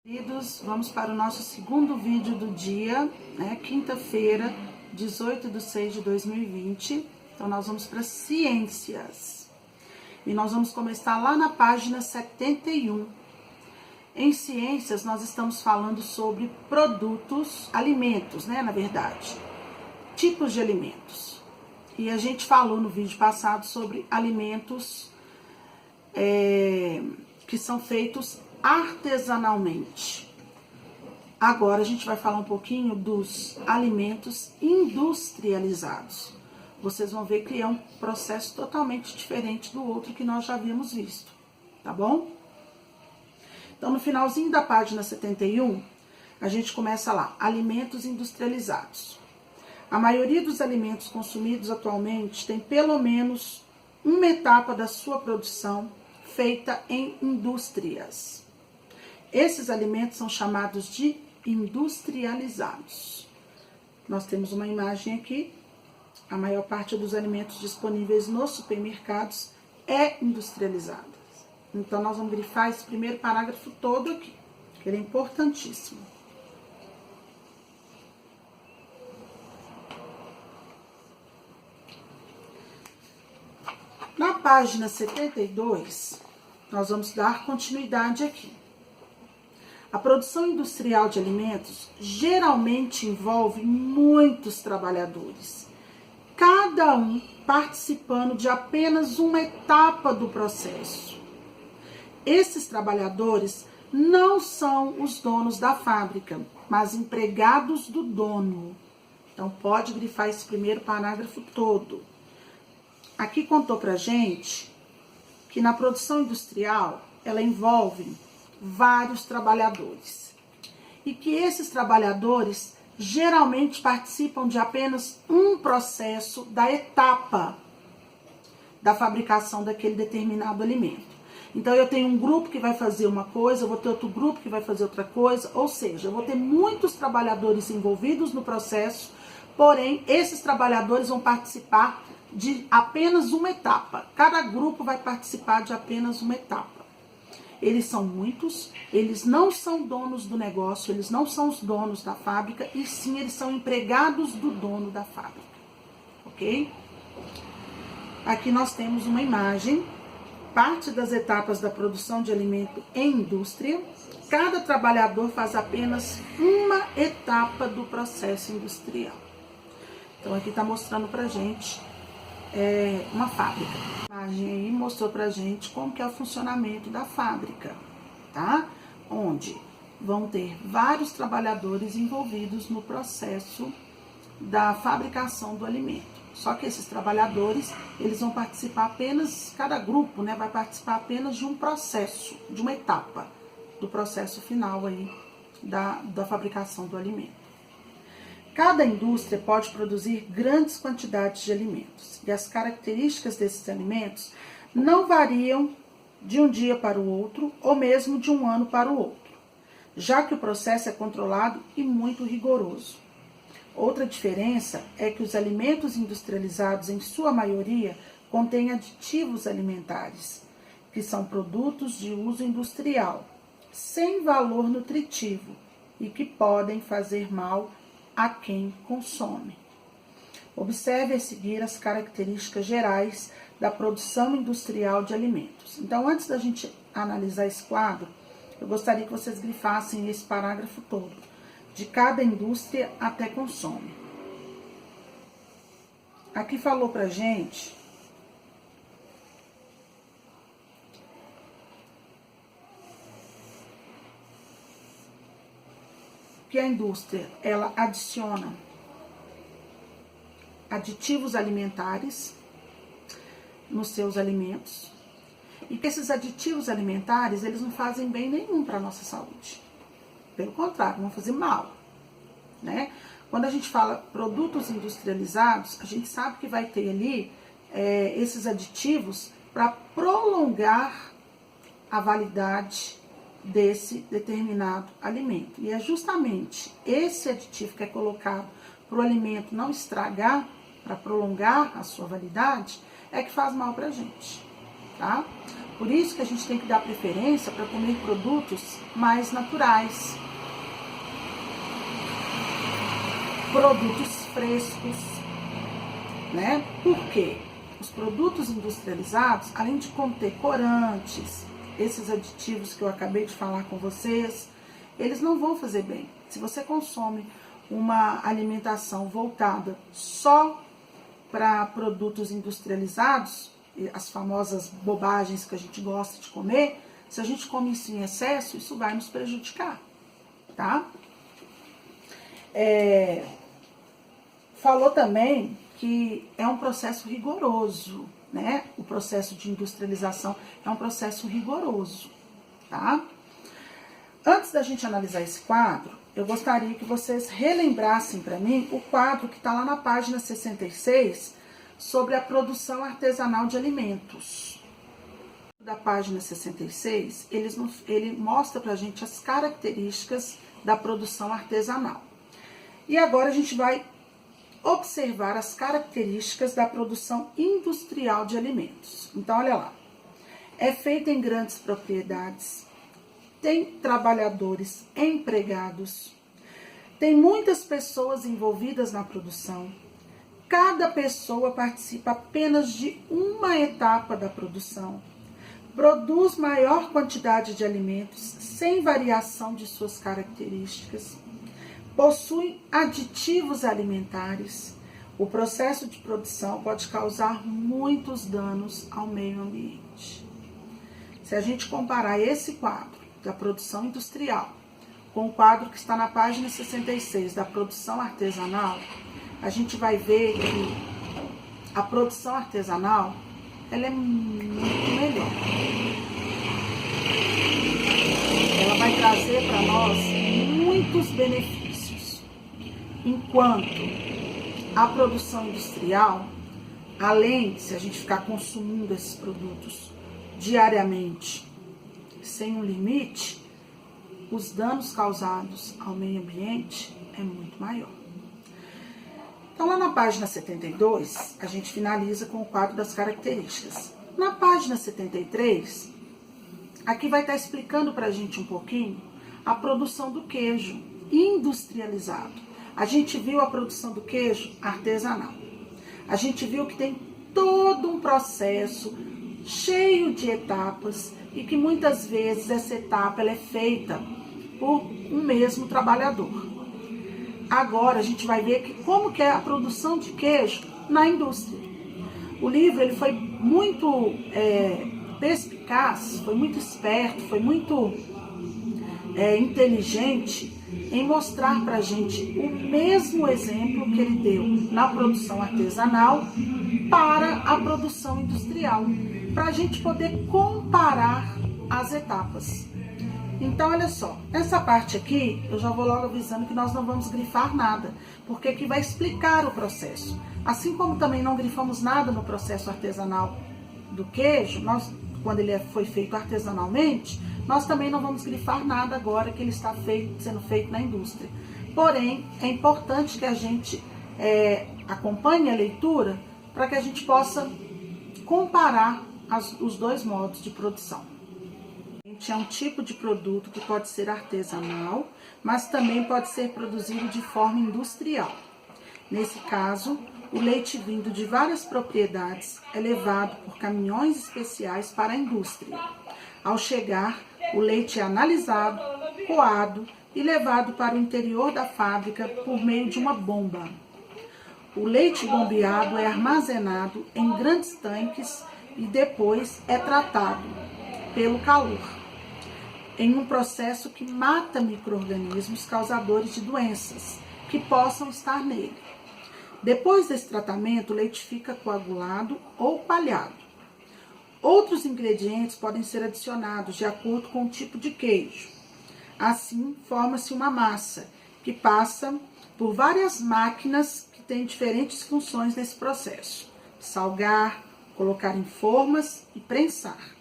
Queridos, vamos para o nosso segundo vídeo do dia, né? Quinta-feira, 18/6/2020. Então, nós vamos para ciências. E nós vamos começar lá na página 71. Em ciências, nós estamos falando sobre produtos, alimentos, né? Na verdade, tipos de alimentos. E a gente falou no vídeo passado sobre alimentos que são feitos artesanalmente. Agora a gente vai falar um pouquinho dos alimentos industrializados. Vocês vão ver que é um processo totalmente diferente do outro que nós já havíamos visto, tá bom? Então, no finalzinho da página 71, a gente começa lá, alimentos industrializados. A maioria dos alimentos consumidos atualmente tem pelo menos uma etapa da sua produção feita em indústrias. Esses alimentos são chamados de industrializados. Nós temos uma imagem aqui. A maior parte dos alimentos disponíveis nos supermercados é industrializada. Então, nós vamos grifar esse primeiro parágrafo todo aqui, que ele é importantíssimo. Na página 72, nós vamos dar continuidade aqui. A produção industrial de alimentos geralmente envolve muitos trabalhadores, cada um participando de apenas uma etapa do processo. Esses trabalhadores não são os donos da fábrica, mas empregados do dono. Então, pode grifar esse primeiro parágrafo todo. Aqui contou pra gente que na produção industrial ela envolve vários trabalhadores e que esses trabalhadores geralmente participam de apenas um processo da etapa da fabricação daquele determinado alimento. Então, eu tenho um grupo que vai fazer uma coisa, eu vou ter outro grupo que vai fazer outra coisa, ou seja, eu vou ter muitos trabalhadores envolvidos no processo, porém, esses trabalhadores vão participar de apenas uma etapa. Cada grupo vai participar de apenas uma etapa. Eles são muitos, eles não são donos do negócio, eles não são os donos da fábrica, e sim, eles são empregados do dono da fábrica, ok? Aqui nós temos uma imagem, parte das etapas da produção de alimento em indústria. Cada trabalhador faz apenas uma etapa do processo industrial. Então, aqui está mostrando pra gente uma fábrica. A imagem aí mostrou pra gente como que é o funcionamento da fábrica, tá? Onde vão ter vários trabalhadores envolvidos no processo da fabricação do alimento. Só que esses trabalhadores, eles vão participar apenas, cada grupo, né, vai participar apenas de um processo, de uma etapa do processo final aí da fabricação do alimento. Cada indústria pode produzir grandes quantidades de alimentos e as características desses alimentos não variam de um dia para o outro ou mesmo de um ano para o outro, já que o processo é controlado e muito rigoroso. Outra diferença é que os alimentos industrializados, em sua maioria, contêm aditivos alimentares, que são produtos de uso industrial, sem valor nutritivo e que podem fazer mal a quem consome. Observe a seguir as características gerais da produção industrial de alimentos. Então, antes da gente analisar esse quadro, eu gostaria que vocês grifassem esse parágrafo todo, de cada indústria até consome. Aqui falou pra gente que a indústria, ela adiciona aditivos alimentares nos seus alimentos e que esses aditivos alimentares, eles não fazem bem nenhum para a nossa saúde. Pelo contrário, vão fazer mal, né? Quando a gente fala produtos industrializados, a gente sabe que vai ter ali esses aditivos para prolongar a validade desse determinado alimento. E é justamente esse aditivo que é colocado para o alimento não estragar, para prolongar a sua validade, é que faz mal para a gente, tá? Por isso que a gente tem que dar preferência para comer produtos mais naturais. Produtos frescos, né? Por quê? Os produtos industrializados, além de conter corantes, esses aditivos que eu acabei de falar com vocês, eles não vão fazer bem. Se você consome uma alimentação voltada só para produtos industrializados, as famosas bobagens que a gente gosta de comer, se a gente come isso em excesso, isso vai nos prejudicar, tá? Falou também que é um processo rigoroso, né? O processo de industrialização é um processo rigoroso, tá? Antes da gente analisar esse quadro, eu gostaria que vocês relembrassem para mim o quadro que está lá na página 66 sobre a produção artesanal de alimentos. Da página 66, ele mostra para a gente as características da produção artesanal. E agora a gente vai observar as características da produção industrial de alimentos. Então, olha lá. É feita em grandes propriedades, tem trabalhadores empregados, tem muitas pessoas envolvidas na produção. Cada pessoa participa apenas de uma etapa da produção. Produz maior quantidade de alimentos sem variação de suas características. Possui aditivos alimentares. O processo de produção pode causar muitos danos ao meio ambiente. Se a gente comparar esse quadro da produção industrial com o quadro que está na página 66 da produção artesanal, a gente vai ver que a produção artesanal ela é muito melhor. Ela vai trazer para nós muitos benefícios. Enquanto a produção industrial, além, se a gente ficar consumindo esses produtos diariamente, sem um limite, os danos causados ao meio ambiente é muito maior. Então, lá na página 72, a gente finaliza com o quadro das características. Na página 73, aqui vai estar explicando para a gente um pouquinho a produção do queijo industrializado. A gente viu a produção do queijo artesanal. A gente viu que tem todo um processo cheio de etapas e que muitas vezes essa etapa ela é feita por um mesmo trabalhador. Agora a gente vai ver como que é a produção de queijo na indústria. O livro ele foi muito perspicaz, foi muito esperto, foi muito inteligente em mostrar para a gente o mesmo exemplo que ele deu na produção artesanal para a produção industrial, para a gente poder comparar as etapas. Então, olha só, essa parte aqui, eu já vou logo avisando que nós não vamos grifar nada, porque aqui vai explicar o processo. Assim como também não grifamos nada no processo artesanal do queijo, quando ele foi feito artesanalmente, nós também não vamos grifar nada agora que ele está sendo feito na indústria. Porém, é importante que a gente acompanhe a leitura para que a gente possa comparar os dois modos de produção. É um tipo de produto que pode ser artesanal, mas também pode ser produzido de forma industrial. Nesse caso, o leite vindo de várias propriedades é levado por caminhões especiais para a indústria. Ao chegar, o leite é analisado, coado e levado para o interior da fábrica por meio de uma bomba. O leite bombeado é armazenado em grandes tanques e depois é tratado pelo calor, em um processo que mata micro-organismos causadores de doenças que possam estar nele. Depois desse tratamento, o leite fica coagulado ou coalhado. Outros ingredientes podem ser adicionados de acordo com o tipo de queijo. Assim, forma-se uma massa que passa por várias máquinas que têm diferentes funções nesse processo: salgar, colocar em formas e prensar.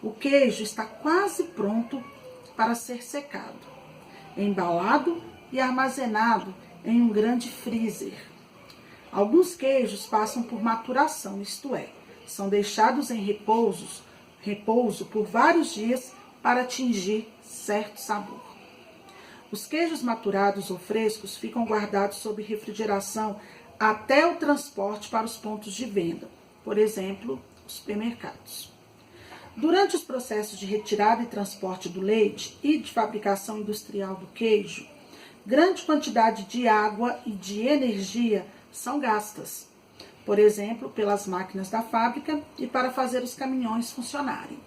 O queijo está quase pronto para ser secado, embalado e armazenado em um grande freezer. Alguns queijos passam por maturação, isto é, são deixados em repousos repouso por vários dias para atingir certo sabor. Os queijos maturados ou frescos ficam guardados sob refrigeração até o transporte para os pontos de venda, por exemplo, os supermercados. Durante os processos de retirada e transporte do leite e de fabricação industrial do queijo, grande quantidade de água e de energia são gastas, por exemplo, pelas máquinas da fábrica e para fazer os caminhões funcionarem.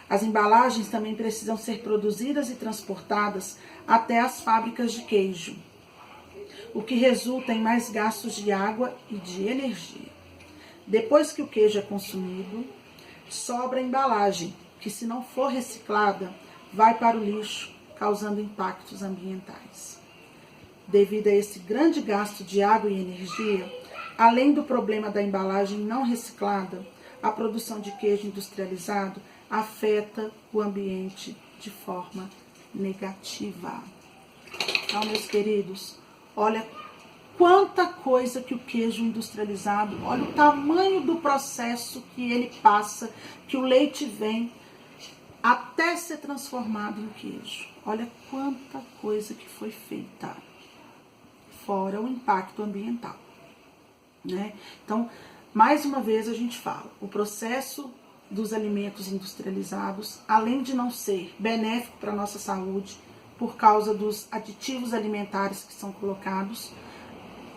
As embalagens também precisam ser produzidas e transportadas até as fábricas de queijo, o que resulta em mais gastos de água e de energia. Depois que o queijo é consumido, sobra a embalagem, que se não for reciclada, vai para o lixo, causando impactos ambientais. Devido a esse grande gasto de água e energia, além do problema da embalagem não reciclada, a produção de queijo industrializado afeta o ambiente de forma negativa. Então, meus queridos, olha quanta coisa que o queijo industrializado, olha o tamanho do processo que ele passa, que o leite vem até ser transformado em queijo. Olha quanta coisa que foi feita, fora o impacto ambiental, né? Então, mais uma vez a gente fala, o processo dos alimentos industrializados, além de não ser benéfico para a nossa saúde, por causa dos aditivos alimentares que são colocados,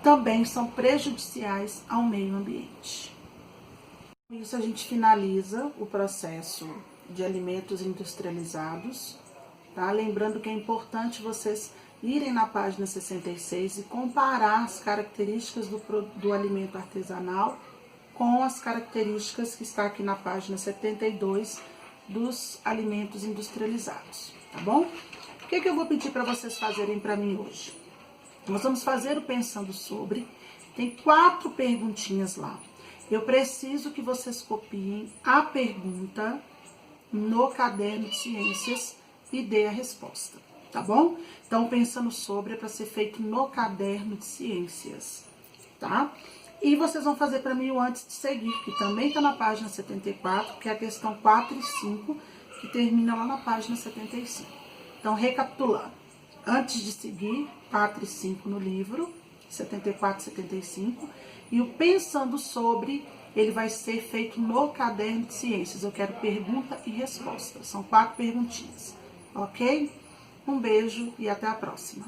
também são prejudiciais ao meio ambiente. Com isso a gente finaliza o processo de alimentos industrializados, tá? Lembrando que é importante vocês irem na página 66 e comparar as características do alimento artesanal com as características que está aqui na página 72 dos alimentos industrializados, tá bom? O que eu vou pedir para vocês fazerem para mim hoje? Nós vamos fazer o Pensando Sobre, tem 4 perguntinhas lá. Eu preciso que vocês copiem a pergunta no caderno de ciências e dê a resposta, tá bom? Então, Pensando Sobre é para ser feito no caderno de ciências, tá? E vocês vão fazer para mim o Antes de Seguir, que também está na página 74, que é a questão 4 e 5, que termina lá na página 75. Então, recapitulando. Antes de Seguir, 4 e 5 no livro, 74 e 75. E o Pensando Sobre, ele vai ser feito no caderno de ciências. Eu quero pergunta e resposta. São 4 perguntinhas, ok? Um beijo e até a próxima.